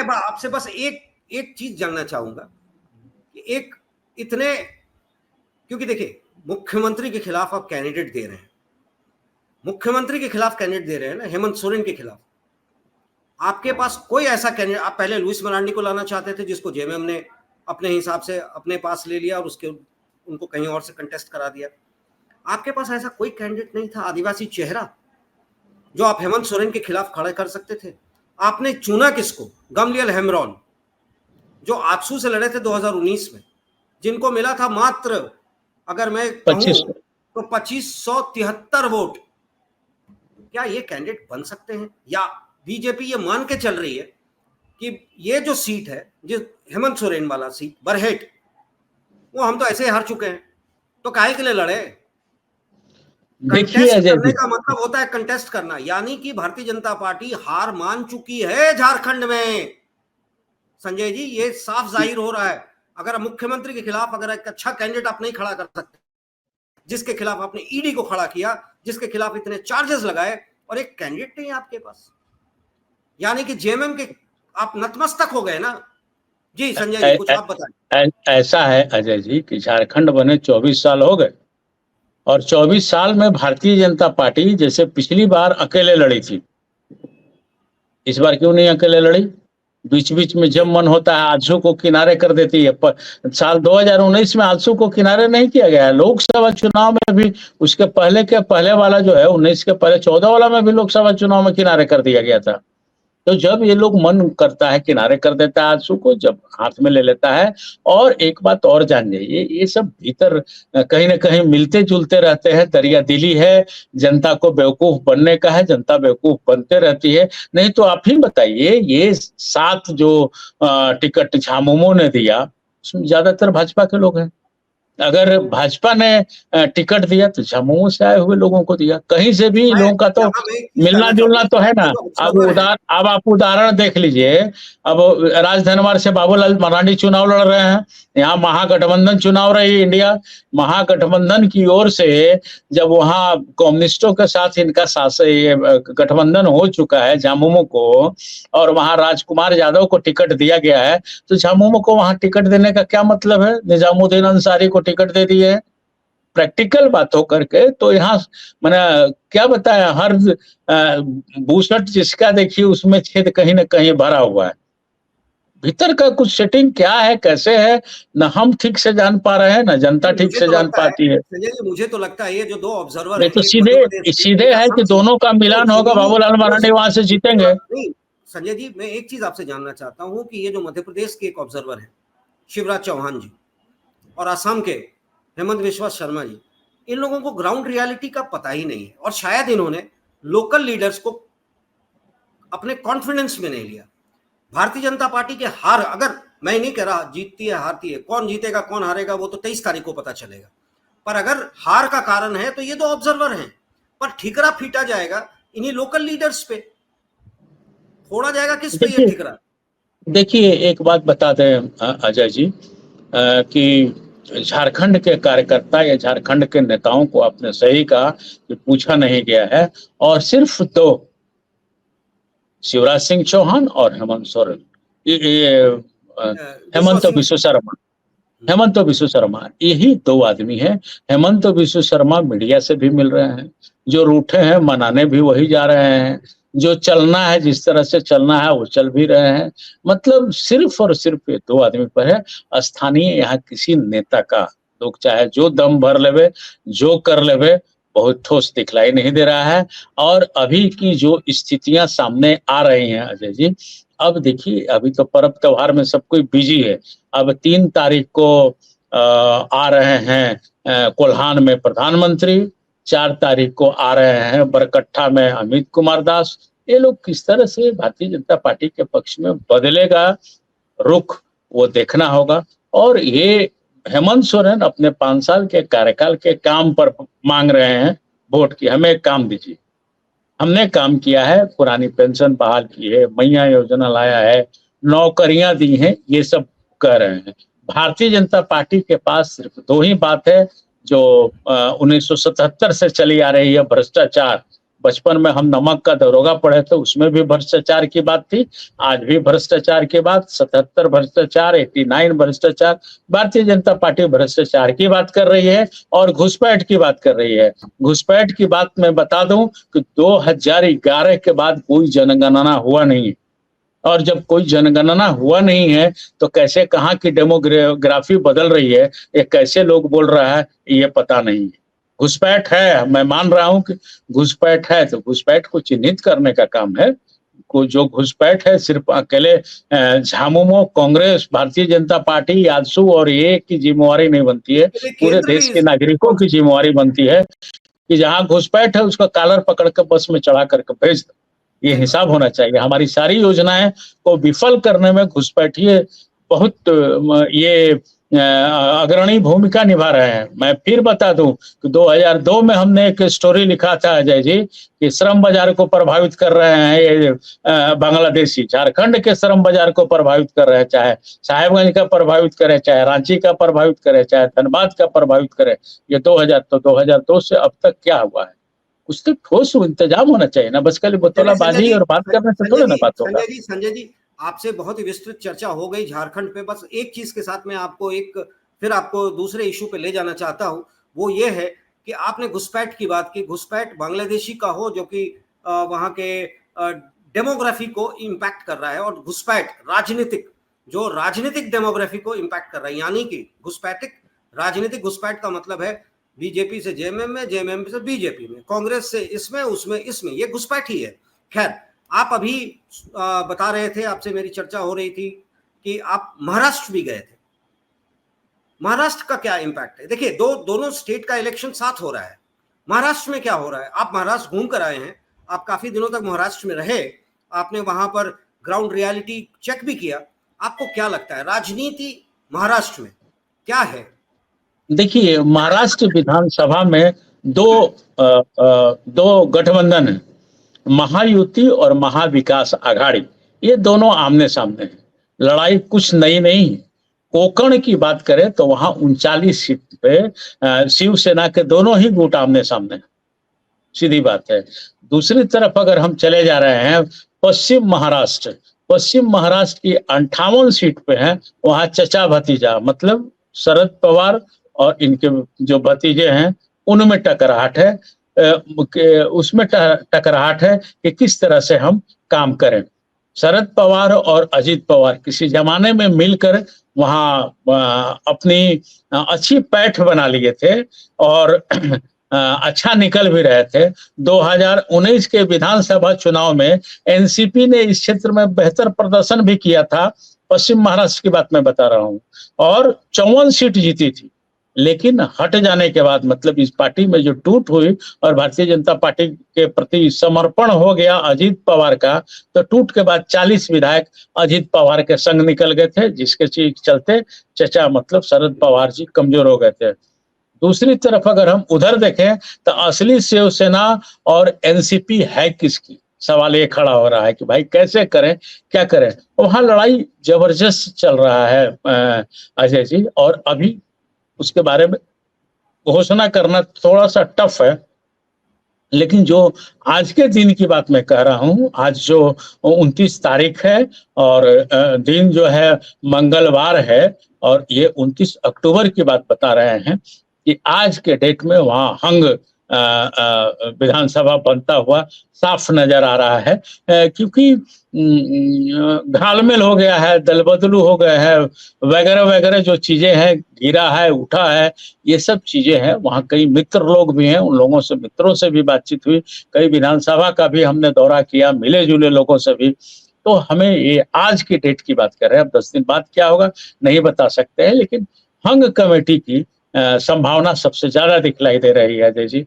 मैं आपसे बस एक एक चीज जानना चाहूंगा कि एक इतने, क्योंकि देखिए मुख्यमंत्री के खिलाफ आप कैंडिडेट दे रहे हैं, मुख्यमंत्री के खिलाफ कैंडिडेट दे रहे हैं ना, हेमंत सोरेन के खिलाफ। आपके पास कोई ऐसा कैंडिडेट, आप पहले लुइस मरांडी को लाना चाहते थे जिसको जेएमएम ने अपने हिसाब से अपने पास ले लिया और उसके उनको कहीं और से कंटेस्ट करा दिया। आपके पास ऐसा कोई कैंडिडेट नहीं था आदिवासी चेहरा जो आप हेमंत सोरेन के खिलाफ खड़े कर सकते थे। आपने चुना किसको? गमलियल हेम्ब्रॉन, जो आजसू से लड़े थे 2019 में, जिनको मिला था मात्र, अगर मैं कहूं तो 2573 वोट। क्या ये कैंडिडेट बन सकते हैं? या बीजेपी ये मान के चल रही है कि ये जो सीट है, जो हेमंत सोरेन वाला सीट बरहेट, वो हम तो ऐसे ही हार चुके हैं, तो काहे के लिए लड़े? कंटेस्ट करने का मतलब होता है कंटेस्ट करना, यानी कि भारतीय जनता पार्टी हार मान चुकी है झारखंड में। संजय जी, ये साफ जाहिर हो रहा है। अगर मुख्यमंत्री के खिलाफ अगर एक अच्छा कैंडिडेट आप नहीं खड़ा कर सकते, जिसके खिलाफ आपने ईडी को खड़ा किया, जिसके खिलाफ इतने चार्जेस लगाए, और एक कैंडिडेट नहीं आपके पास, यानी कि जेएमएम के आप नतमस्तक हो गए ना। जी संजय जी, कुछ आप बताएं। ऐसा है अजय जी कि झारखंड बने 24 साल हो गए, और 24 साल में भारतीय जनता पार्टी जैसे पिछली बार अकेले लड़ी थी, इस बार क्यों नहीं अकेले लड़ी? बीच बीच में जब मन होता है आजसू को किनारे कर देती है। साल 2019 में आजसू को किनारे नहीं किया गया है। लोकसभा चुनाव में भी, उसके पहले के पहले वाला जो है 19 के पहले 14 वाला में भी लोकसभा चुनाव में किनारे कर दिया गया था। तो जब ये लोग मन करता है किनारे कर देता है आजसू को, जब हाथ में ले लेता है। और एक बात और जान जाइए, ये सब भीतर कहीं ना कहीं मिलते जुलते रहते हैं। दरिया दिली है, जनता को बेवकूफ बनने का है, जनता बेवकूफ बनते रहती है। नहीं तो आप ही बताइए, ये 7 जो टिकट झामुमो ने दिया, उसमें ज्यादातर भाजपा के लोग हैं। अगर भाजपा ने टिकट दिया तो झामुमो से आए हुए लोगों को दिया, कहीं से भी लोगों का तो मिलना जुलना तो है ना। अब आप उदाहरण देख लीजिए, अब राजधनवार से बाबूलाल मरांडी चुनाव लड़ रहे हैं, यहाँ महागठबंधन चुनाव रही इंडिया, महागठबंधन की ओर से जब वहाँ कम्युनिस्टों के साथ इनका गठबंधन हो चुका है झामुमो को, और वहाँ राजकुमार यादव को टिकट दिया गया है, तो झामुमो को वहाँ टिकट देने का क्या मतलब है? निजामुद्दीन अंसारी को टिकट दे दी है। प्रैक्टिकल बात हो करके तो यहाँ मैंने क्या बताया, हर बूसट जिसका देखिए उसमें छेद कहीं ना कहीं भरा हुआ है। भीतर का कुछ सेटिंग क्या है, कैसे है, ना हम ठीक से जान पा रहे हैं, ना जनता ठीक से जान पाती है। मुझे तो लगता है ये जो 2 ऑब्जर्वर हैं, तो सीधे है कि दोनों का मिलान होगा, बाबूलाल मरांडी वहां से जीतेंगे। संजय जी, मैं एक चीज आपसे जानना चाहता हूँ कि ये जो मध्य प्रदेश के एक ऑब्जर्वर है शिवराज चौहान जी, और असम के हेमंत बिस्वा शर्मा जी, इन लोगों को ग्राउंड रियलिटी का पता ही नहीं है, और शायद इन्होंने लोकल लीडर्स को अपने कॉन्फिडेंस में नहीं लिया। भारतीय जनता पार्टी के हार, अगर मैं नहीं कह रहा जीतती है हारती है, कौन जीतेगा कौन हारेगा वो तो 23 तारीख को पता चलेगा, पर अगर हार का कारण है तो ये 2 ऑब्जर्वर हैं, पर ठिकरा फीटा जाएगा इन्हीं लोकल लीडर्स पे, फोड़ा जाएगा किस पे ये ठिकरा? देखिए एक बात बता दें अजय जी, कि झारखंड के कार्यकर्ता या झारखंड के नेताओं को आपने सही कहा कि पूछा नहीं गया है, और सिर्फ 2, शिवराज सिंह चौहान और हेमंत सोरेन, हेमंत बिस्वा शर्मा, यही 2 आदमी हैं। हेमंत बिस्वा शर्मा मीडिया से भी मिल रहे हैं, जो रूठे हैं मनाने भी वही जा रहे हैं, जो चलना है जिस तरह से चलना है वो चल भी रहे हैं। मतलब सिर्फ और सिर्फ ये 2 आदमी पर है। स्थानीय यहाँ किसी नेता का, लोग चाहे जो दम भर लेवे, जो कर लेवे, बहुत ठोस दिखलाई नहीं दे रहा है। और अभी की जो स्थितियां सामने आ रही हैं अजय जी, अब देखिए अभी तो पर्व त्योहार में सब कोई बिजी है। अब 3 तारीख को आ रहे हैं कोल्हान में प्रधानमंत्री, 4 तारीख को आ रहे हैं बरकट्ठा में अमित कुमार दास। ये लोग किस तरह से भारतीय जनता पार्टी के पक्ष में बदलेगा रुख, वो देखना होगा। और ये हेमंत सोरेन अपने 5 साल के कार्यकाल के काम पर मांग रहे हैं वोट की, हमें एक काम दीजिए। हमने काम किया है, पुरानी पेंशन बहाल की है, मैया योजना लाया है, नौकरियां दी हैं, ये सब कह रहे हैं। भारतीय जनता पार्टी के पास सिर्फ 2 ही बात है जो 1977 से चली आ रही है, भ्रष्टाचार बचपन में हम नमक का दरोगा पढ़े थे, उसमें भी भ्रष्टाचार की बात थी, आज भी भ्रष्टाचार की बात, 77 भ्रष्टाचार, 89 भ्रष्टाचार। भारतीय जनता पार्टी भ्रष्टाचार की बात कर रही है और घुसपैठ की बात कर रही है। घुसपैठ की बात मैं बता दूं कि 2011 के बाद कोई जनगणना हुआ नहीं है, और जब कोई जनगणना हुआ नहीं है तो कैसे कहाँ की डेमोग्राफी बदल रही है, ये कैसे लोग बोल रहा है, ये पता नहीं है। घुसपैठ है, मैं मान रहा हूं कि घुसपैठ है, तो घुसपैठ को चिन्हित करने का काम है। को जो घुसपैठ है सिर्फ अकेले झामुमो, कांग्रेस, भारतीय जनता पार्टी, आजसू और ये की जिम्मेवारी नहीं बनती है, ये पूरे केंद्र भी देश के नागरिकों की जिम्मेवारी बनती है कि जहां घुसपैठ है उसका कॉलर पकड़ कर बस में चढ़ा करके भेज दो। ये सही बात। हिसाब होना चाहिए। हमारी सारी योजनाएं को विफल करने में घुसपैठिए बहुत ये अग्रणी भूमिका निभा रहे हैं। मैं फिर बता दूं कि 2002 में हमने एक स्टोरी लिखा था अजय जी कि श्रम बाजार को प्रभावित कर रहे हैं ये बांग्लादेशी, झारखंड के श्रम बाजार को प्रभावित कर रहे हैं, चाहे साहेबगंज का प्रभावित करे, चाहे रांची का प्रभावित करे, चाहे धनबाद का प्रभावित करे। ये 2002 से अब तक क्या हुआ है? कुछ तो ठोस इंतजाम होना चाहिए ना, बस खाली चलिए संजय बोतलाबाजी जी, और बात करने से थोड़े ना बात होगा। संजय जी, आपसे बहुत ही विस्तृत चर्चा हो गई झारखंड पे। बस एक चीज के साथ मैं आपको फिर आपको दूसरे इशू पे ले जाना चाहता हूं, वो ये है कि आपने घुसपैठ की बात की। घुसपैठ बांग्लादेशी का हो जो कि वहां के डेमोग्राफी को इम्पैक्ट कर रहा है, और घुसपैठ राजनीतिक डेमोग्राफी को इम्पैक्ट कर रहा है, यानी कि राजनीतिक घुसपैठ का मतलब है बीजेपी से जेएमएम में, जेएमएम से बीजेपी में, कांग्रेस से इसमें ये घुसपैठ ही है। खैर, आप अभी बता रहे थे, आपसे मेरी चर्चा हो रही थी कि आप महाराष्ट्र भी गए थे। महाराष्ट्र का क्या इम्पैक्ट है? देखिए, दोनों स्टेट का इलेक्शन साथ हो रहा है। महाराष्ट्र में क्या हो रहा है? आप महाराष्ट्र घूम कर आए हैं, आप काफी दिनों तक महाराष्ट्र में रहे, आपने वहां पर ग्राउंड रियलिटी चेक भी किया। आपको क्या लगता है राजनीति महाराष्ट्र में क्या है? देखिए, महाराष्ट्र विधानसभा में दो गठबंधन है, महायुति और महाविकास आघाड़ी। ये दोनों आमने सामने हैं, लड़ाई कुछ नई नहीं है। कोंकण की बात करें तो वहां 39 सीट पे शिवसेना के दोनों ही गुट आमने सामने हैं, सीधी बात है। दूसरी तरफ अगर हम चले जा रहे हैं पश्चिम महाराष्ट्र की 58 सीट पे है, वहां चचा भतीजा मतलब शरद पवार और इनके जो भतीजे हैं उनमें टकराहट है। उसमें टकराहट है कि किस तरह से हम काम करें। शरद पवार और अजित पवार किसी जमाने में मिलकर वहां अपनी अच्छी पैठ बना लिए थे और अच्छा निकल भी रहे थे। 2019 के विधानसभा चुनाव में एनसीपी ने इस क्षेत्र में बेहतर प्रदर्शन भी किया था, पश्चिम महाराष्ट्र की बात मैं बता रहा हूं, और 54 सीट जीती थी। लेकिन हट जाने के बाद मतलब इस पार्टी में जो टूट हुई और भारतीय जनता पार्टी के प्रति समर्पण हो गया अजित पवार का, तो टूट के बाद 40 विधायक अजित पवार के संग निकल गए थे, जिसके चलते चचा मतलब शरद पवार जी कमजोर हो गए थे। दूसरी तरफ अगर हम उधर देखें तो असली शिवसेना और एनसीपी है किसकी, सवाल ये खड़ा हो रहा है कि भाई कैसे करें, क्या करें। वहां लड़ाई जबरदस्त चल रहा है अजय जी, और अभी उसके बारे में घोषणा करना थोड़ा सा टफ है। लेकिन जो आज के दिन की बात मैं कह रहा हूं, आज जो 29 तारीख है और दिन जो है मंगलवार है, और ये 29 अक्टूबर की बात बता रहे हैं कि आज के डेट में वहां हंग विधानसभा बनता हुआ साफ नजर आ रहा है, क्योंकि घालमेल हो गया है, दल बदलू हो गए हैं, वगैरह वगैरह जो चीजें हैं, गिरा है, उठा है, ये सब चीजें हैं। वहाँ कई मित्र लोग भी हैं, उन लोगों से, मित्रों से भी बातचीत हुई, कई विधानसभा का भी हमने दौरा किया, मिले जुले लोगों से भी। तो हमें ये आज की डेट की बात कर रहे हैं, अब 10 दिन बाद क्या होगा नहीं बता सकते हैं, लेकिन हंग कमेटी की संभावना सबसे ज्यादा दिखलाई दे रही है अजय जी।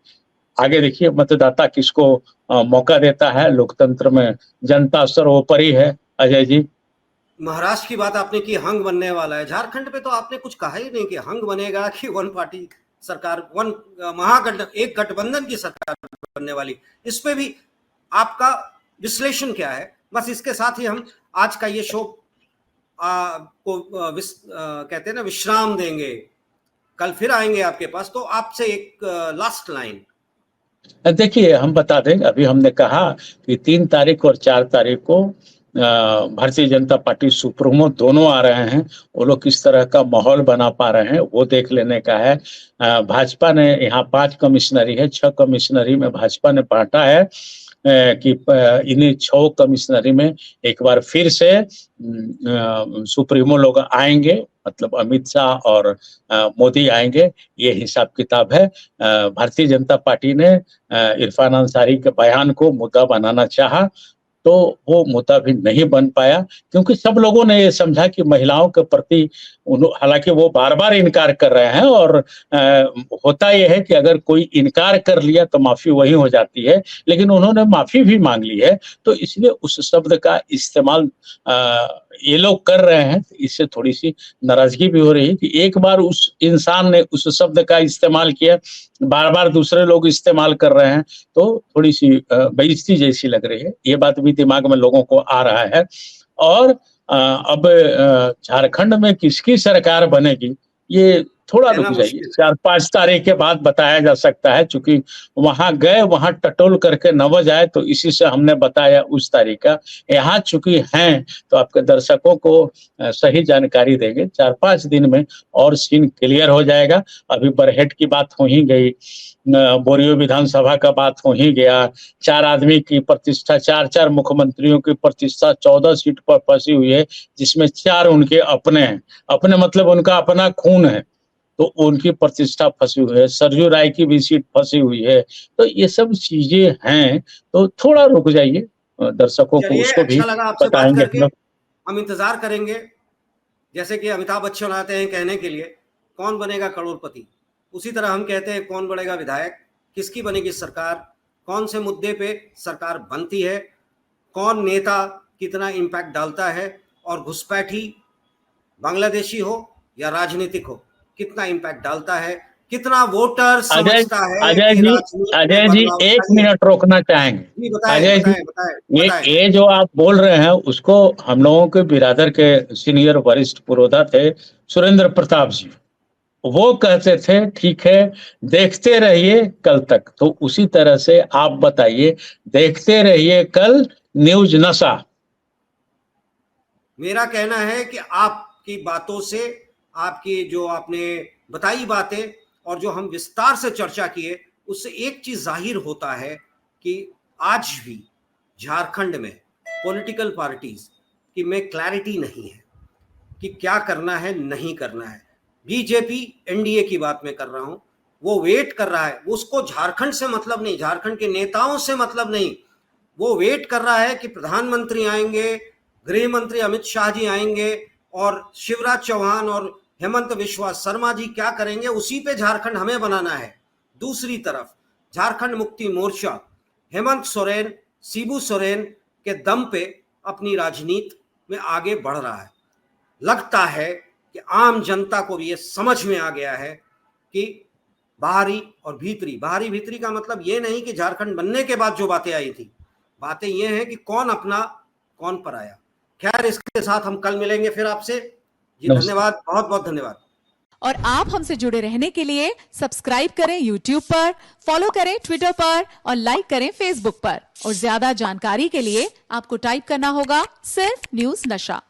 आगे देखिए मतदाता किसको मौका देता है, लोकतंत्र में जनता सर्वोपरि है एक जी। महाराष्ट्र की बात आपने की, हंग बनने वाला है। झारखंड पे तो आपने कुछ कहा ही नहीं कि हंग बनेगा कि वन पार्टी सरकार, एक गठबंधन की सरकार बनने वाली। इस पे भी आपका विश्लेषण क्या है? बस इसके साथ ही हम आज का ये शो कहते हैं ना, विश्राम देंगे। कल फिर आएंगे आपके पास। तो आपसे एक लास्ट लाइन, देखिए, हम बता दें, अभी हमने कहा कि 3 तारीख और 4 तारीख को भारतीय जनता पार्टी सुप्रीमो दोनों आ रहे हैं। वो लोग किस तरह का माहौल बना पा रहे हैं, वो देख लेने का है। भाजपा ने यहाँ 5 कमिश्नरी है, 6 कमिश्नरी में भाजपा ने बाँटा है कि इन्हीं 6 कमिश्नरी में एक बार फिर से सुप्रीमो लोग आएँगे, मतलब अमित शाह और मोदी आएँगे, ये हिसाब-किताब है। भारतीय जनता पार्टी ने इरफान अंसारी के बयान को मुद्दा बनाना चाहा, तो वो मुद्दा भी नहीं बन पाया, क्योंकि सब लोगों ने ये समझा कि महिलाओं के प्रति हालाँकि वो बार-बार इनकार कर रहे हैं और होता ये है कि अगर कोई इनकार कर लिया तो माफ़ी वहीं हो जाती है, लेकिन उन्होंने माफ़ी भी माँग ली है, तो इसलिए उस शब्द का इस्तेमाल ये लोग कर रहे हैं, इससे थोड़ी-सी नाराज़गी भी हो रही है कि एक बार उस इंसान ने उस शब्द का इस्तेमाल किया, बार-बार दूसरे लोग इस्तेमाल कर रहे हैं, तो थोड़ी-सी बेइज़्ज़ती जैसी लग रही है। ये बात भी दिमाग में लोगों को आ रहा है और अब झारखंड में किसकी सरकार बनेगी, ये थोड़ा रुक कहना जाइए, मुश्किल है। 4-5 तारीख के बाद बताया जा सकता है, चूँकि वहाँ गए, वहाँ टटोल करके नवज आए, तो इसी से हमने बताया उस तारीख का। यहाँ चूँकि हैं, तो आपके दर्शकों को सही जानकारी देंगे। 4-5 दिन में और सीन क्लियर हो जाएगा। अभी बरहेट की बात हो ही गई, बोरियो विधानसभा का बात हो ही गया, 4 आदमी की प्रतिष्ठा, 4-4 मुख्यमंत्रियों की प्रतिष्ठा 14 सीट पर फँसी हुई है, जिसमें 4 उनके अपने हैं। अपने मतलब उनका अपना खून है, तो उनकी प्रतिष्ठा फँसी हुई है। सरयू राय की भी सीट फँसी हुई है। तो ये सब चीज़ें हैं, तो थोड़ा रुक जाइए, दर्शकों को चलिए, उसको भी अच्छा लगा आपसे बात बताएँगे हम करके। लोग। हम इंतज़ार करेंगे, जैसे कि अमिताभ बच्चन आते हैं कहने के लिए, कौन बनेगा करोड़पति? उसी तरह हम कहते हैं कौन बनेगा विधायक, किसकी बनेगी सरकार, कौन से मुद्दे पे सरकार बनती है, कौन नेता कितना इम्पैक्ट डालता है, और घुसपैठी बांग्लादेशी हो या राजनीतिक हो, कितना इम्पैक्ट डालता है, कितना वोटर अजय समझता है अजय कि जी राजनीति में अजय जी बदलाव 1 चाहिए। मिनट रोकना चाहेंगे। जी बताएं, अजय जी, बताएं, बताएं, ये बताएं। ये जो आप बोल रहे हैं, उसको हम लोगों के बिरादर के सीनियर वरिष्ठ पुरोधा थे सुरेंद्र प्रताप जी, वो कहते थे ठीक है, देखते रहिए कल तक। तो उसी तरह से आप बताइए, देखते रहिए कल न्यूज़ नशा। मेरा कहना है कि आपकी बातों से, आपकी जो आपने बताई बातें और जो हम विस्तार से चर्चा किए, उससे एक चीज जाहिर होता है कि आज भी झारखंड में पॉलिटिकल पार्टीज की में क्लैरिटी नहीं है कि क्या करना है, नहीं करना है। बीजेपी एनडीए की बात मैं कर रहा हूं, वो वेट कर रहा है, उसको झारखंड से मतलब नहीं, झारखंड के नेताओं से मतलब नहीं, वो वेट कर रहा है कि प्रधानमंत्री आएंगे, गृह मंत्री अमित शाह जी आएंगे और शिवराज चौहान और हेमंत बिस्वा शर्मा जी क्या करेंगे, उसी पे झारखंड हमें बनाना है। दूसरी तरफ झारखंड मुक्ति मोर्चा हेमंत सोरेन, शिबू सोरेन के दम पे अपनी राजनीति में आगे बढ़ रहा है। लगता है कि आम जनता को भी ये समझ में आ गया है कि बाहरी और भीतरी, बाहरी भीतरी का मतलब ये नहीं कि झारखंड बनने के बाद जो बातें आई थी, बातें ये हैं कि कौन अपना कौन पराया। खैर, इसके साथ हम कल मिलेंगे फिर आपसे। जी नमस्ते। धन्यवाद, बहुत बहुत धन्यवाद। और आप हमसे जुड़े रहने के लिए सब्सक्राइब करें YouTube पर, फॉलो करें Twitter पर और लाइक करें Facebook पर। और ज्यादा जानकारी के लिए आपको टाइप करना होगा सिर्फ न्यूज़ नशा।